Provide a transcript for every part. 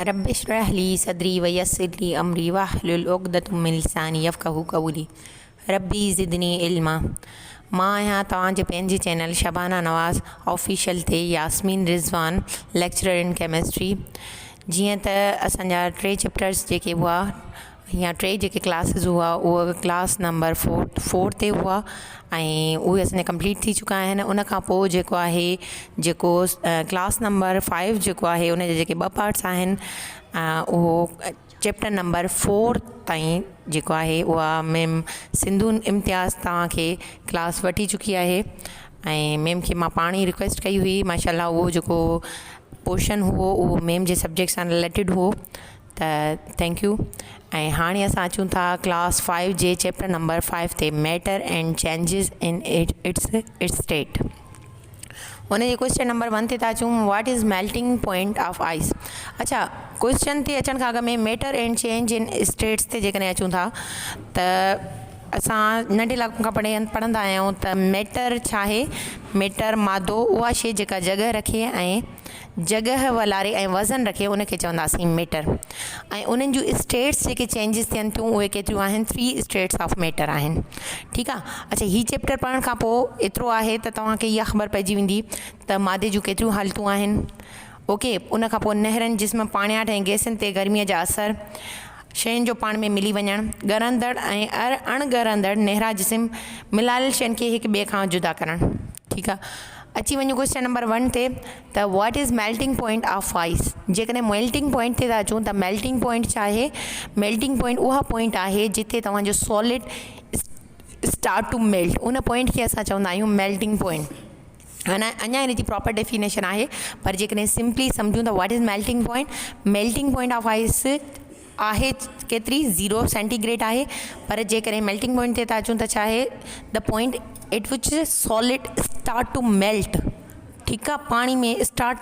Rabbi इश्रह ली सदरी वयस्सिर ली अमरी वहलुल उक़दतम मिन लिसानी यफ़क़हू क़ौली। रब्बी ज़िदनी इल्मा। मां आहियां तव्हांजे पंहिंजे चैनल शबाना नवाज़ ऑफिशियल ते Yasmeen Rizwan lecturer in chemistry. जीअं त असांजा 3 चैप्टर्स जेके हुआ या 3 जेके क्लासिस हुआ उहा क्लास नंबर 4 ते हुआ ऐं उहे असांजा कंप्लीट थी चुका आहिनि। उन खां पोइ जेको आहे क्लास नंबर 5 जेको आहे उन जा जेके 2 पार्ट्स आहिनि उहो चैप्टर नंबर 4 ताईं जेको आहे उहा मैम सिंधु इम्तियाज़ तव्हांखे क्लास वठी चुकी आहे ऐं मैम खे मां पाण ई रिक्वेस्ट कई हुई। माशाल्लाह उहो जेको पोर्शन हुओ उहो मैम जे सब्जेक्ट सां रिलेटेड हुओ त थैंक यू। ऐं हाणे असां अचूं था क्लास 5 जे चैप्टर नंबर 5 ते matter and changes in its state. हुन जे क्वेश्चन नंबर 1 ते था अचूं, what is melting point of ice. अच्छा, क्वेश्चन ते अचण खां अॻु में matter and change in status ते जेकॾहिं अचूं था त असां नंढे लाइक़नि खां पढ़ंदा आहियूं त मैटर छा आहे। मैटर मादो उहा शइ जेका जॻह रखे ऐं जॻह वलारे ऐं वज़न रखे उनखे चवंदासीं मैटर। ऐं उन्हनि जूं स्टेट्स जेके चेंजिस थियनि थियूं उहे केतिरियूं आहिनि, 3 स्टेट्स ऑफ मैटर आहिनि। ठीकु आहे। अच्छा, हीअ चैप्टर पढ़ण खां पोइ एतिरो आहे त तव्हांखे इहा ख़बर पइजी वेंदी त मादे जूं केतिरियूं हालतूं आहिनि। ओके, उन खां पोइ नहरनि जिस्म पाणियाठ ऐं गैसनि ते गर्मीअ जा असर, शयुनि जो पाण में मिली वञणु, ॻरंदड़ ऐं अणॻरंदड़ नहरा जिस्म मिलायल शयुनि खे हिक ॿिए खां जुदा करणु। ठीकु आहे। अची वञूं क्वेश्चन नंबर 1 ते त what is melting point of ice. जेकॾहिं मेल्टिंग पॉइंट ते था अचूं त मेल्टिंग पॉइंट छा आहे। मेल्टिंग पॉइंट उहा पॉइंट आहे जिते तव्हांजो सॉलिड स्टार्ट टू मेल्ट, उन पॉइंट खे असां चवंदा आहियूं मेल्टिंग पॉइंट। अञा हिन जी प्रॉपर डेफिनेशन आहे, पर जेकॾहिं सिंपली सम्झूं त what is melting point. Melting point of ice आहे केतिरी 0 सेंटीग्रेड आहे, पर जेकॾहिं मेल्टिंग पॉइंट ते था अचूं त छा आहे, the point at which solid start to melt. ठीकु आहे। पाणी में स्टार्ट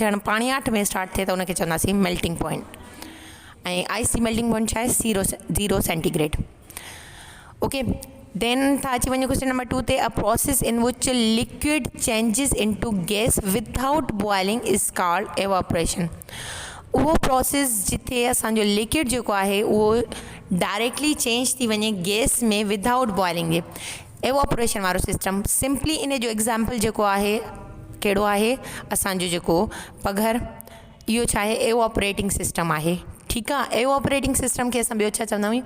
थियणु, पाणियाठ में स्टार्ट थिए त उनखे चवंदासीं मेल्टिंग पॉइंट। ऐं आइस जी मेल्टिंग पॉइंट छा आहे 0 सेंटीग्रेड। ओके, देन था अची वञूं क्वेश्चन नंबर 2 ते, अ process in which liquid changes into gas without boiling is called evaporation. उहो प्रोसेस जिथे असांजो लिक्विड जेको आहे उहो डायरेक्टली चेंज थी वञे गैस में विदाउट बॉइलिंग जे, एवापोरेशन वारो सिस्टम। सिंपली इन जो एग्ज़ाम्पल जेको आहे कहिड़ो आहे, असांजो जेको पघर, इहो छा आहे एवापोरेटिंग सिस्टम आहे। ठीकु आहे। एवापोरेटिंग सिस्टम खे असां ॿियो छा चवंदा आहियूं,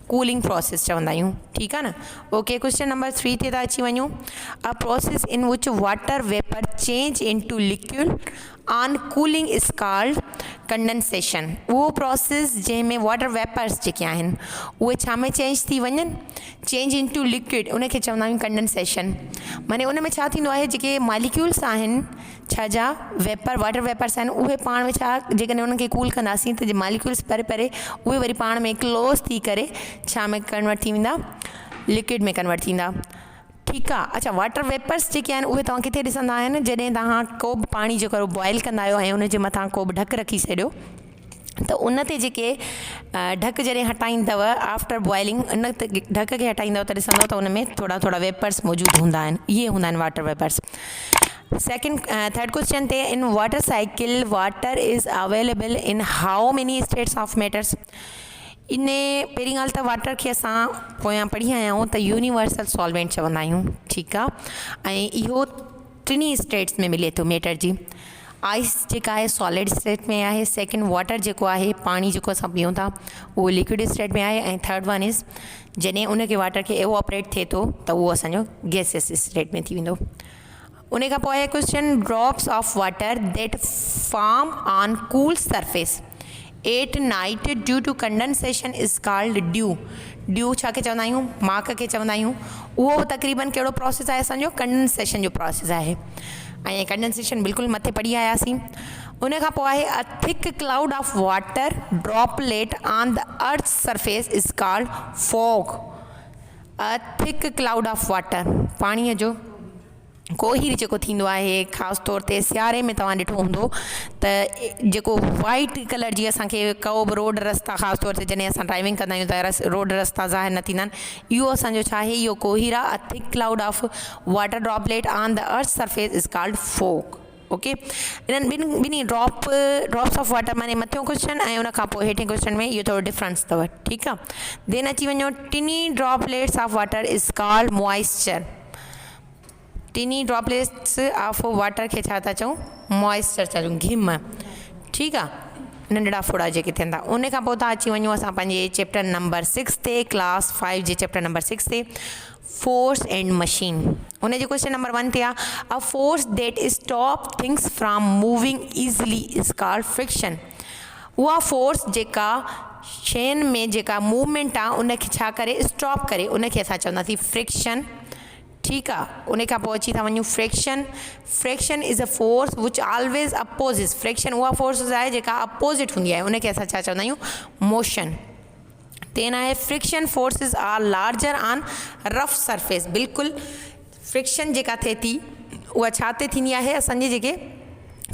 कूलिंग प्रोसेस चवंदा आहियूं। ठीकु आहे न। ओके, क्वेश्चन नंबर 3 ते था अची वञूं, अ process in which water vapour change into liquid on cooling is called condensation. उहो प्रोसेस जंहिंमें वाटर वेपर्स जेके आहिनि उहे छा में चेंज थी वञनि, चेंज इन टू लिक्विड, उनखे चवंदा आहियूं कंडेंसेशन। माने उन में छा थींदो आहे, जेके मालिक्यूल्स आहिनि छा जा वेपर वाटर वेपर्स आहिनि उहे पाण में छा, जेकॾहिं उनखे कूल कंदासीं त जे मालिक्यूल्स परे परे उहे वरी पाण में क्लोज़ थी करे छा में कन्वर्ट थी वेंदा, लिक्विड में कन्वर्ट थींदा। ठीकु आहे। अच्छा, वाटर वेपर्स जेके आहिनि उहे तव्हां किथे ॾिसंदा आहिनि, जॾहिं तव्हां को बि पाणी जेको बॉइल कंदा आहियो ऐं उनजे मथां को बि ढक रखी छॾियो त उन ते जेके ढक जॾहिं हटाईंदव आफ्टर बॉइलिंग, उन ते ढक खे हटाईंदव त ॾिसंदव त उन में थोरा थोरा वेपर्स मौजूदु हूंदा आहिनि। इहे हूंदा आहिनि वाटर वेपर्स। थर्ड क्वेश्चन ते, in water cycle water is available in how many status of matters. इन पहिरीं ॻाल्हि त वाटर खे असां पोयां पढ़ी आया आहियूं त यूनिवर्सल सॉल्वेंट चवंदा आहियूं। ठीकु आहे। ऐं इहो 3 स्टेट्स में मिले थो मैटर जी। आइस जेका आहे सॉलिड स्टेट में आहे, सेकेंड वाटर जेको आहे पाणी जेको असां पीऊं था उहो लिक्विड स्टेट में आहे, ऐं थर्ड वन इज़ जॾहिं उनखे वाटर खे एवोपरेट थिए थो त उहो असांजो गैसियस स्टेट में थी वेंदो। उन खां पोइ आहे question, drops of water that form on cool surface at night due to condensation is called dew. Dew छा खे चवंदा आहियूं, माक खे चवंदा आहियूं। उहो तक़रीबन कहिड़ो प्रोसेस आहे, असांजो कंडेंसेशन जो प्रोसेस आहे। ऐं कंडेंसेशन बिल्कुलु मथे पढ़ी आयासीं। उन खां पोइ आहे, a thick cloud of water droplet on the earth surface is called fog. A thick cloud of water, पाणीअ जो कोहीर जेको थींदो आहे, ख़ासि तौर ते सियारे में तव्हां ॾिठो हूंदो त जेको वाइट कलर जी असांखे को बि रोड रस्ता, ख़ासि तौर ते जॾहिं असां ड्राइविंग कंदा आहियूं त रोड रस्ता ज़ाहिर न थींदा आहिनि, इहो असांजो छा आहे, इहो कोहीर आहे। A thick cloud of water droplet on the earth surface is called fog. Okay इन्हनि ॿिनी ड्रॉप्स ऑफ वाटर माने मथियों क्वेश्चन ऐं उन खां पोइ हेठें क्वेश्चन में इहो थोरो डिफरेंस अथव ठीकु आहे देन अची वञो टिनी droplets of water is called moisture टिनी ड्रॉपलेट्स ऑफ वाटर खे छा था चऊं मॉइस्चर था चऊं घिम ठीकु आहे नंढड़ा फोड़ा जेके थियनि था उन खां पोइ था अची वञूं असां पंहिंजे चैप्टर नंबर 6 ते क्लास 5 जे चैप्टर नंबर 6 ते फोर्स एंड मशीन उन जो क्वेश्चन नंबर 1 ते आहे a force that stop things from moving easily is called friction उहा फोर्स जेका शयुनि में जेका मूवमेंट आहे उनखे छा करे स्टॉप करे उनखे असां चवंदासीं फ्रिक्शन ठीकु आहे उन खां पोइ अची था वञूं friction is a force which always opposes friction उहा फोर्स आहे जेका अपोज़िट हूंदी आहे उनखे असां छा चवंदा आहियूं मोशन देन आहे friction forces are larger on rough surface बिल्कुलु फ्रिक्शन जेका थिए थी उहा छा ते थींदी आहे असांजे जेके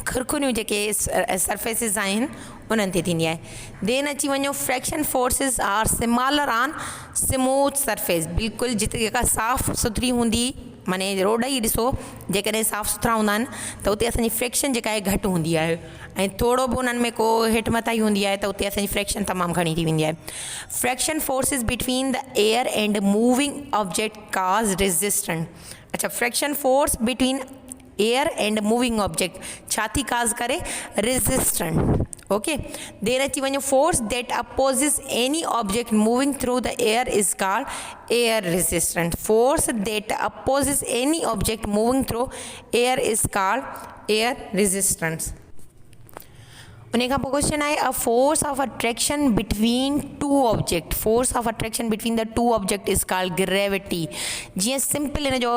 खुरखुनियूं जेके सरफेसिस आहिनि उन्हनि ते थींदी आहे देन अची वञो friction forces are similar on smooth surface बिल्कुलु जिते जेका साफ़ु सुथरी हूंदी माने रोड ई ॾिसो जेकॾहिं साफ़ु सुथरा हूंदा आहिनि त उते असांजी फ्रिक्शन जेका आहे घटि हूंदी आहे ऐं थोरो बि उन्हनि में को हेठि मथां ई हूंदी आहे त उते असांजी फ्रिक्शन तमामु घणी थी वेंदी आहे friction forces between the air and moving object cause resistance अच्छा friction force between air and moving object छा थी काज़ करे रेजिस्टेंट ओके देन अची वञो force that opposes any object moving through the air is called air resistant force that opposes any object moving through air is called air resistance उन खां पोइ question आहे a force of attraction between two object force of attraction between the two object is called gravity जीअं simple इन जो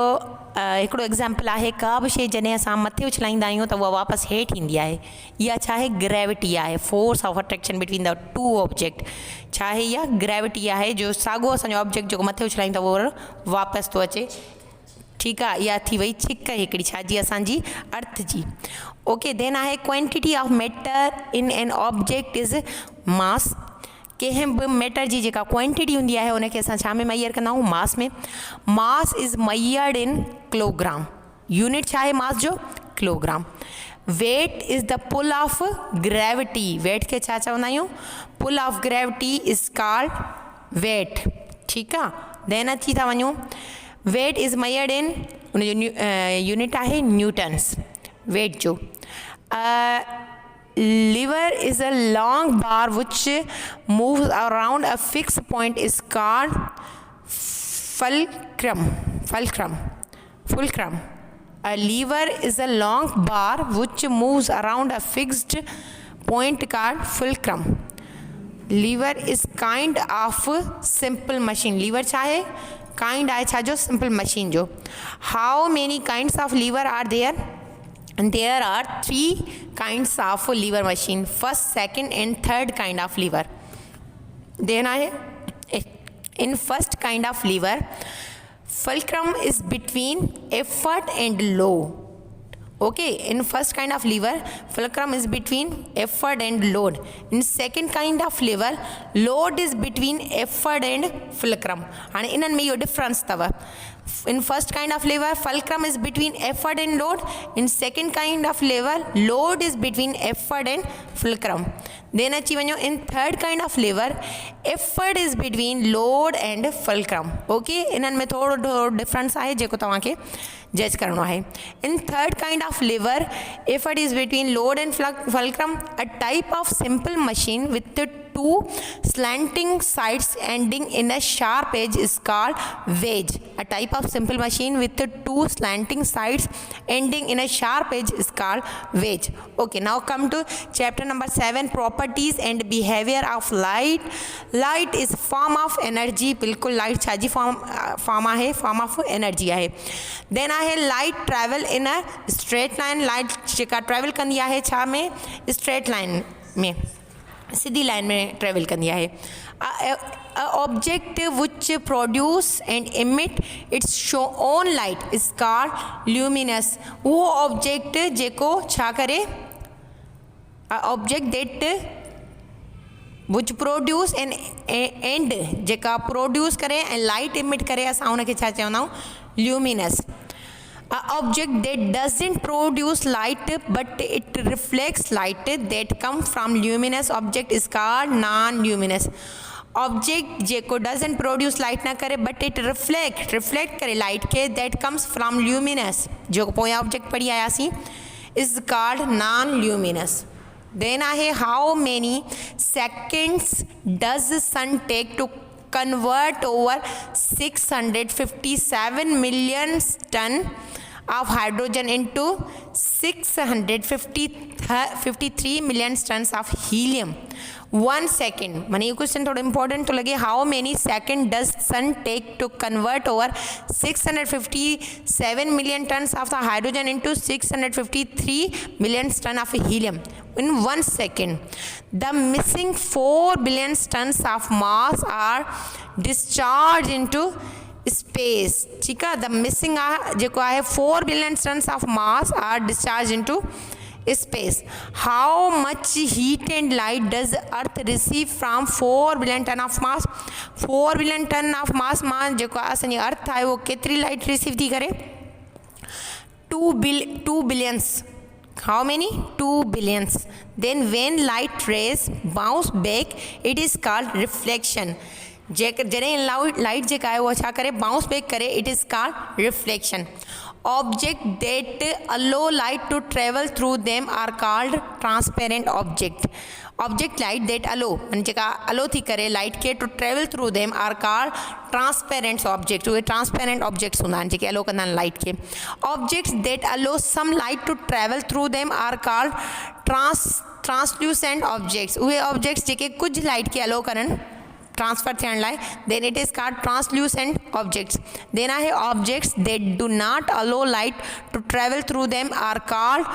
हिकिड़ो example आहे का बि शइ जॾहिं असां मथे उछलाईंदा आहियूं त उहा वापसि हेठि ईंदी आहे इहा छा आहे ग्रेविटी आहे force of attraction between the two object छा आहे इहा ग्रेविटी आहे जो साॻियो असांजो ऑब्जेक्ट जेको मथे उछलाईंदा उहो वापसि थो अचे ठीकु आहे इहा थी वई छिक हिकिड़ी छाजी असांजी अर्थ जी ओके देन आहे quantity of matter in an object is मास कंहिं बि मैटर जी जेका क्वांटिटी हूंदी आहे उनखे असां छा में मैयर कंदा आहियूं मास में mass is मैयर्ड in kilogram unit छा आहे मास जो kilogram weight is the pull of gravity weight खे छा चवंदा आहियूं pull of gravity is called weight ठीकु आहे देन अची था वञूं वेट इज़ मैयर्ड इन उनजो यूनिट आहे न्यूटन्स वेट जो lever is a long bar which moves around a fixed point is called fulcrum a lever is a long bar which moves around a fixed point called fulcrum lever is kind of simple machine lever छा है kind आहे छा जो simple machine जो how many kinds of lever are there and there are 3 kinds of lever machine first second and third kind of lever then in first kind of lever fulcrum is between effort and load okay in first kind of lever fulcrum is between effort and load in second kind of lever load is between effort and fulcrum and in में यो difference तव in first kind of lever fulcrum is between effort and load in second kind of lever load is between effort and fulcrum then अची वञो in third kind of lever effort is between load and fulcrum okay इन्हनि में थोरो difference आहे जेको तव्हांखे जज करणो आहे in third kind of lever effort is between load and fulcrum a type of simple machine with the two slanting sides ending in a sharp edge is called wedge a type of simple machine with the two slanting sides ending in a sharp edge is called wedge okay now come to chapter number 7 properties and behavior of light is form of energy बिल्कुल light छाजी form आहे form of energy आहे then आहे light travel in a straight line light जेका travel कंदी आहे छा में straight line में सीधी लाइन में ट्रेवल कंदी आहे object which produce and emit it's show on light is called luminous उहो ऑब्जेक्ट जेको छा करे object that which produce and जेका प्रोड्यूस करे ऐं लाइट इमिट करे असां उनखे छा चवंदा आहियूं luminous A object that doesn't produce light but it reflects light that comes from luminous object is called non-luminous. Object जेको डजंट प्रोड्यूस लाइट ना करे बट इट रिफ्लेक्ट करे लाइट के दैट कम्स फ्रॉम ल्यूमिनस जो पोयां object पढ़ी आयासीं is called non luminous. Then आहे how many seconds does sun take to convert over 657 million ton of hydrogen into 653 million tons of helium. 1 second माने ये question थोड़ा important तो लगे. How many second does sun take to convert over 657 million tons of the hydrogen into 653 million tons of helium in 1 second. The missing 4 billion tons of mass are discharged into space. ठीक है. The missing जेको आहे 4 billion tons of mass are discharged into space. How much heat and light does Earth receive from 4 billion ton of mass? 4 billion ton of mass मां जेको असांजी अर्थ आहे वो केतिरी लाइट रिसीव थी करे? 2 billions. How many? 2 billions. Then when light rays bounce back, it is called reflection. जॾहिं light जेका आहे उहा छा करे बाउंस बैक करे it is called reflection. Object that allow light to travel through them are called transparent object. Object light that allow माने जेका allow थी करे लाइट खे to travel through them are called transparent object. उहे transparent objects हूंदा आहिनि जेके अलो कंदा आहिनि लाइट खे. Objects that allow some light to travel through them are called translucent objects. उहे ऑब्जेक्ट्स जेके कुझु लाइट खे अलो करनि ट्रांसफर थियण लाइ then it is called translucent objects. then आहे objects that do not allow light to travel through them are called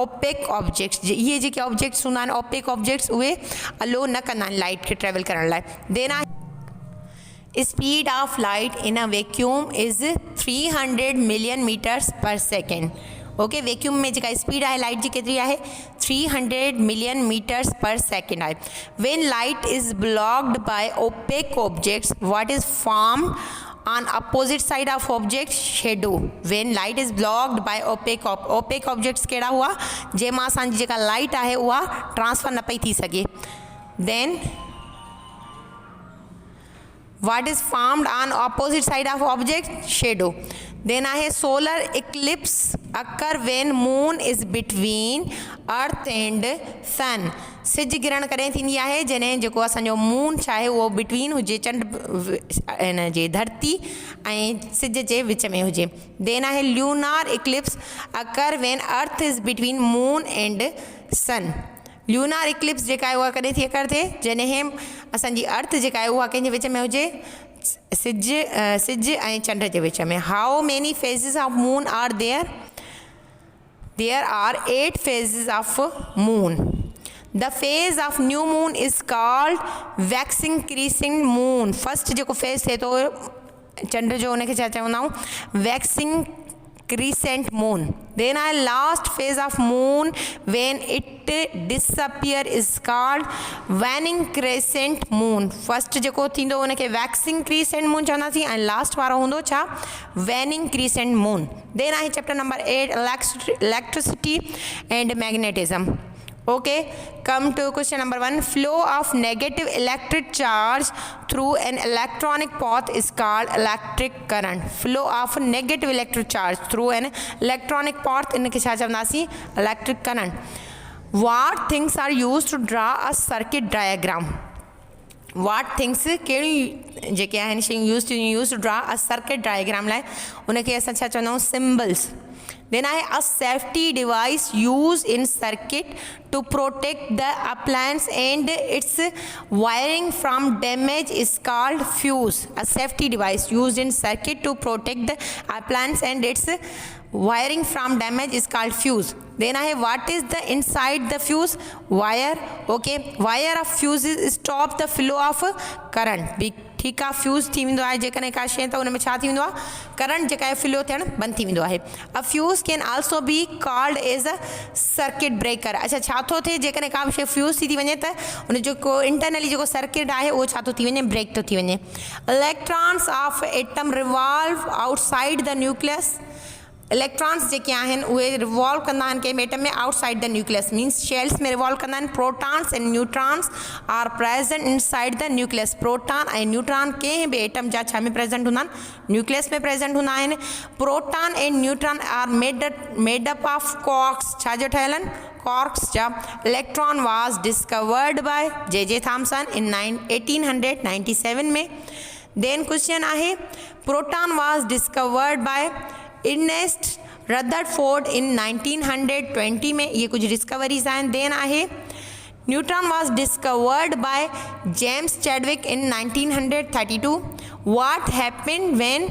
opaque objects. ये जेके ऑब्जेक्ट्स हूंदा आहिनि opaque objects उहे अलो न कंदा आहिनि लाइट खे ट्रेवल करण लाइ. then आहे speed of light in a vacuum is 300 million meters per second. Okay. Vacuum में जेका स्पीड आहे लाइट जी केतिरी आहे 300 million meters per second आहे. when light is blocked by opaque objects what is formed on opposite side of object? shadow. when light is blocked by opaque objects कहिड़ा हुआ जंहिंमां असांजी जेका लाइट आहे उहा ट्रांसफर न पई थी सघे. then what is formed on opposite side of object? shadow. then आहे solar eclipse occur when moon is between earth and sun. सिज गिरण कॾहिं थींदी आहे जॾहिं जेको असांजो मून छा आहे उहो बिटवीन हुजे चंड हिन जे धरती ऐं सिज जे विच में हुजे. then आहे lunar eclipse occur when earth is between moon and sun. Lunar eclipse जेका आहे उहा कॾहिं थी अकर थिए जॾहिं असांजी अर्थ जेका आहे उहा कंहिंजे विच में हुजे सिज ऐं चंड जे विच में. How many phases of moon are there? There are 8 phases of moon. the phase of new moon is called waxing crescent moon. First जेको फेज़ थिए थो चंड जो उनखे छा चवंदा आहियूं waxing crescent moon. then our last phase of moon when it disappear is called waning crescent moon. first जेको थींदो उनखे waxing crescent moon चवंदासीं ऐं लास्ट वारो हूंदो छा waning crescent moon. then आहे chapter number 8 electricity and magnetism. okay, come to question number 1. flow of negative electric charge through an electronic path is called electric current. flow of negative electric charge through an electronic path इनके छा चवंदासीं electric current. what things are used to draw a circuit diagram? what things कहिड़ी जेके आहिनि शयूं use to draw a circuit diagram लाइ उनखे असां छा चवंदा आहियूं सिम्बल्स. then आहे a safety device used in circuit to protect the appliance and its wiring from damage is called fuse. a safety device used in circuit to protect the appliance and its wiring from damage is called fuse. then आहे what is the inside the fuse? wire. okay, wire of fuse stop the flow of current. ठीकु आहे. Fuse थी वेंदो आहे जेकॾहिं का शइ त उन में छा थी वेंदो आहे करंट जेका आहे फ्लो थियणु बंदि थी वेंदो आहे. A fuse can also be called as a circuit breaker. अच्छा छा थो थिए जेकॾहिं का बि शइ फ्यूज़ थी वञे त उन जेको इंटरनली जेको सर्किट आहे उहो छा थो थी वञे ब्रेक थो थी वञे. Electrons of atom revolve outside the nucleus. Electrons जेके आहिनि उहे रिवॉल्व कंदा आहिनि कंहिं एटम में outside the nucleus means shells में रिवॉल्व कंदा आहिनि protons and neutrons are present inside the nucleus proton ऐं न्यूट्रॉन कंहिं बि एटम जा छा में प्रेजेंट हूंदा आहिनि न्यूक्लियस में प्रेजेंट हूंदा आहिनि proton and neutron are made up of quarks छा जो ठहियल आहिनि क्वार्क्स जा electron was discovered by J Thomson in 1897 में देन क्वेश्चन आहे proton was discovered by Ernest Rutherford in 1920 में ये कुछ डिस्कवरीज आहिनि देन आहे neutron was discovered by James Chadwick in 1932 what happened when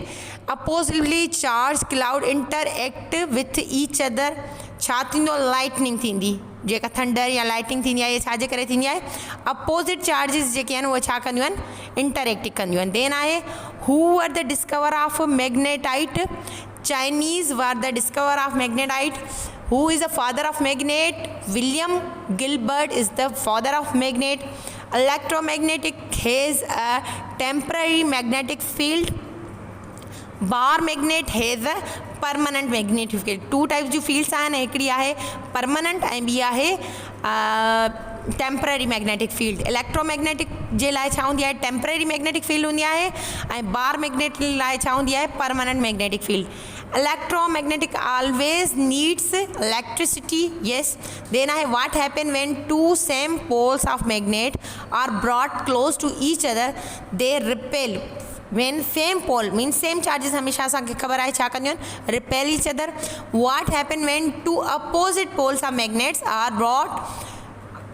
oppositely charge cloud interact with each other छा थींदो lightning थींदी जेका थंडर या लाइटिंग थींदी आहे छाजे करे थींदी आहे अपोजिट चार्जिस जेके आहिनि उहे छा कंदियूं आहिनि इंटरएक्ट कंदियूं आहिनि देन आहे हू were the discover of magnetite Chinese were the discoverer of magnetite. Who is the father of magnet? William Gilbert is the father of magnet. Electromagnetic has a temporary magnetic field. Bar magnet has a permanent magnetic field. Two types जो fields आहिनि हिकिड़ी आहे permanent ऐं ॿी आहे temporary magnetic field electromagnetic जे लाइ छा हूंदी आहे टेम्पररी मैग्नेटिक फील्ड हूंदी आहे ऐं बार मैग्नेट लाइ छा हूंदी आहे permanent magnetic field electromagnetic always needs electricity yes then आहे what happen when two same poles of magnet are brought close to each other they repel when same pole means same charges हमेशा असांखे ख़बर आहे छा कंदियूं आहिनि repel each other what happen when two opposite poles of magnets are brought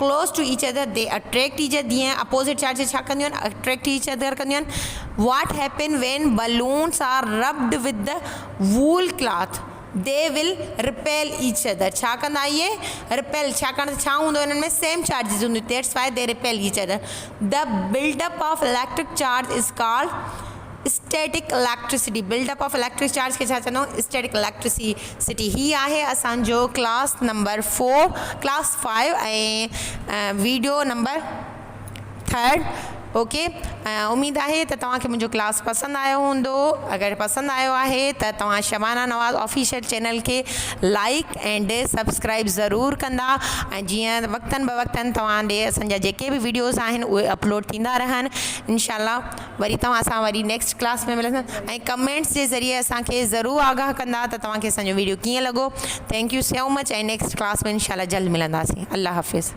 close to each other they attract each other जीअं opposite charges छा कंदियूं आहिनि attract each other कंदियूं आहिनि what happen when balloons are rubbed with the wool cloth they will repel each other छा कंदा इहे repel छाकाणि त छा हूंदो इन्हनि में same charges हूंदियूं that's why they repel each other the build-up of electric charge is called static electricity build-up of electric charge खे छा चवंदा आहियूं static electricity ही आहे असांजो क्लास नंबर 4 क्लास 5 ऐं वीडियो नंबर 3 ओके उम्मीद आहे त तव्हांखे मुंहिंजो क्लास पसंदि आयो हूंदो अगरि पसंदि आयो आहे त तव्हां शबाना नवाज़ ऑफिशियल चैनल खे लाइक एंड सब्सक्राइब ज़रूरु कंदा ऐं जीअं वक़्तनि ब वक़्तनि तव्हां ॾे असांजा जेके बि वीडियोज़ आहिनि उहे अपलोड थींदा रहनि इनशाला वरी तव्हां सां वरी नेक्स्ट क्लास में मिलंदा ऐं कमेंट्स जे ज़रिए असांखे ज़रूरु आगाह कंदा त तव्हांखे असांजो वीडियो कीअं लॻो थैंक यू सो मच ऐं नेक्स्ट क्लास में इनशाला जल्द मिलंदासीं अल्लाह हाफ़िज़